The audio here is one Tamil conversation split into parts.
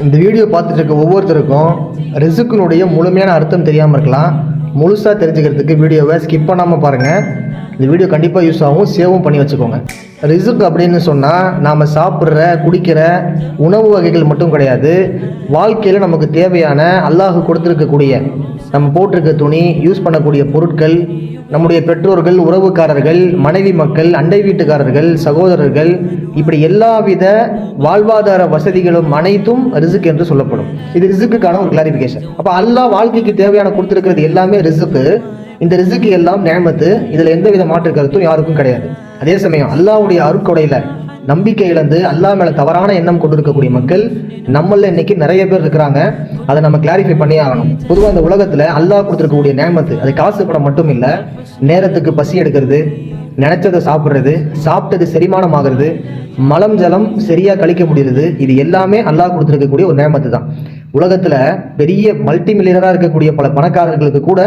இந்த வீடியோ பார்த்துட்டு இருக்க ஒவ்வொருத்தருக்கும் ரிசுக்கினுடைய முழுமையான அர்த்தம் தெரியாமல் இருக்கலாம். முழுசாக தெரிஞ்சுக்கிறதுக்கு வீடியோவை ஸ்கிப் பண்ணாமல் பாருங்கள். இந்த வீடியோ கண்டிப்பாக யூஸ் ஆகும், சேவும் பண்ணி வச்சுக்கோங்க. ரிசுக் அப்படின்னு சொன்னால் நாம் சாப்பிட்ற குடிக்கிற உணவு வகைகள் மட்டும் கிடையாது. வாழ்க்கையில் நமக்கு தேவையான அல்லாஹ் கொடுத்துருக்கக்கூடிய நம்ம போட்டிருக்க துணி, யூஸ் பண்ணக்கூடிய பொருட்கள், நம்முடைய பெற்றோர்கள், உறவுக்காரர்கள், மனைவி மக்கள், அண்டை வீட்டுக்காரர்கள், சகோதரர்கள், இப்படி எல்லாவித வாழ்வாதார வசதிகளும் அனைத்தும் ரிசுக் என்று சொல்லப்படும். இது ரிசுக்குக்கான ஒரு கிளாரிஃபிகேஷன். அப்போ அல்லாஹ் வாழ்க்கைக்கு தேவையான கொடுத்துருக்கிறது எல்லாமே ரிசுக்கு. இந்த ரிசுக்கு எல்லாம் நியமத்து. இதில் எந்தவித மாற்று கருத்தும் யாருக்கும் கிடையாது. அதே சமயம் அல்லாஹ்வுடைய அருட்கொடையில் நம்பிக்கை இழந்து அல்லாஹ் மேலே தவறான எண்ணம் கொண்டிருக்கக்கூடிய மக்கள் நம்மள இன்னைக்கு நிறைய பேர் இருக்கிறாங்க. அதை நம்ம கிளாரிஃபை பண்ணி ஆகணும். பொதுவாக இந்த உலகத்தில் அல்லாஹ் கொடுத்துருக்கக்கூடிய நியமத்து அது காசு பணம் மட்டும் இல்லை. நேரத்துக்கு பசி எடுக்கிறது, நினைச்சதை சாப்பிட்றது, சாப்பிட்டது செரிமானம் ஆகிறது, மலம் ஜலம் சரியாக கழிக்க முடியுது, இது எல்லாமே அல்லாஹ் கொடுத்துருக்கக்கூடிய ஒரு நியமத்து தான். உலகத்தில் பெரிய மல்டி மில்லியனராக இருக்கக்கூடிய பல பணக்காரர்களுக்கு கூட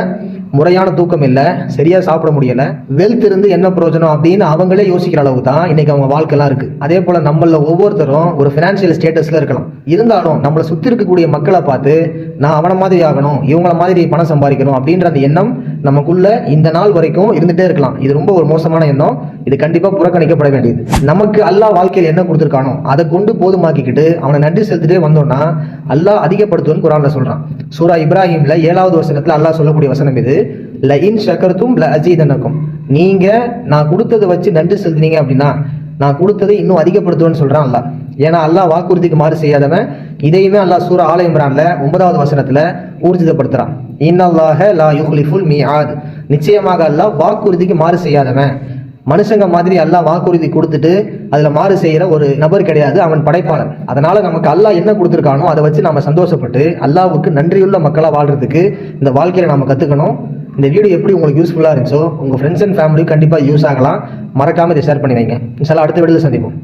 முறையான தூக்கம் இல்லை, சரியாக சாப்பிட முடியலை, வெல்த் இருந்து என்ன பிரயோஜனம் அப்படின்னு அவங்களே யோசிக்கிற அளவுக்கு தான் இன்னைக்கு அவங்க வாழ்க்கைலாம் இருக்குது. அதே போல் நம்மள ஒவ்வொருத்தரும் ஒரு ஃபினான்ஷியல் ஸ்டேட்டஸில் இருக்கலாம். இருந்தாலும் நம்மளை சுற்றி இருக்கக்கூடிய மக்களை பார்த்து நான் அவனை மாதிரி ஆகணும், இவங்கள மாதிரி பணம் சம்பாதிக்கணும் அப்படின்ற அந்த எண்ணம் நமக்குள்ள இந்த நாள் வரைக்கும் இருந்துகிட்டே இருக்கலாம். இது ரொம்ப ஒரு மோசமான எண்ணம். இது கண்டிப்பாக புறக்கணிக்கப்பட வேண்டியது. நமக்கு அல்லாஹ் வாழ்க்கையில் என்ன கொடுத்துருக்கானோ அதை கொண்டு போதுமாக்கிக்கிட்டு அவனை நன்றி செலுத்திட்டே வந்தோம்னா அல்லாஹ் அதிகப்படுத்துவன்னு குர்ஆன்ல சொல்றான். சூரா இப்ராஹிம்ல 7வது வசனத்துல அல்லாஹ் சொல்லக்கூடிய வசனம் இது. ல இன் ஷக்கர்தும் ல அஸீதனக்கும். நீங்க நான் கொடுத்ததை வச்சு நன்றி செலுத்தினீங்க அப்படின்னா நான் கொடுத்ததை இன்னும் அதிகப்படுத்துவேன்னு சொல்றான் அல்லாஹ். ஏன்னா அல்லாஹ் வாக்குறுதிக்கு மாறு செய்யாதவன். இதையுமே அல்லாஹ் சூரா ஆல இம்ரான்ல 9வது வசனத்துல ஊர்ஜிதப்படுத்துறான். இன்னல்லாஹ லா யுக்லிஃபுல் மீஆத். நிச்சயமாக அல்லாஹ் வாக்குறுதிக்கு மாறு செய்யாதவன். மனுஷங்க மாதிரி அல்லாஹ் வாக்குறுதி கொடுத்துட்டு அதுல மாறு செய்யற ஒரு நபர் கிடையாது, அவன் படைப்பாளன். அதனால நமக்கு அல்லாஹ் என்ன கொடுத்துருக்கானோ அதை வச்சு நம்ம சந்தோஷப்பட்டு அல்லாஹ்வுக்கு நன்றியுள்ள மக்களா வாழ்றதுக்கு இந்த வாழ்க்கையில நம்ம கத்துக்கணும். இந்த வீடியோ எப்படி உங்களுக்கு யூஸ்ஃபுல்லா இருந்துச்சோ உங்க ஃப்ரெண்ட்ஸ் அண்ட் ஃபேமிலி கண்டிப்பா யூஸ் ஆகலாம். மறக்காம இதை ஷேர் பண்ணி வைங்க. இன்ஷா அல்லாஹ் அடுத்த வீடியோல சந்திப்போம்.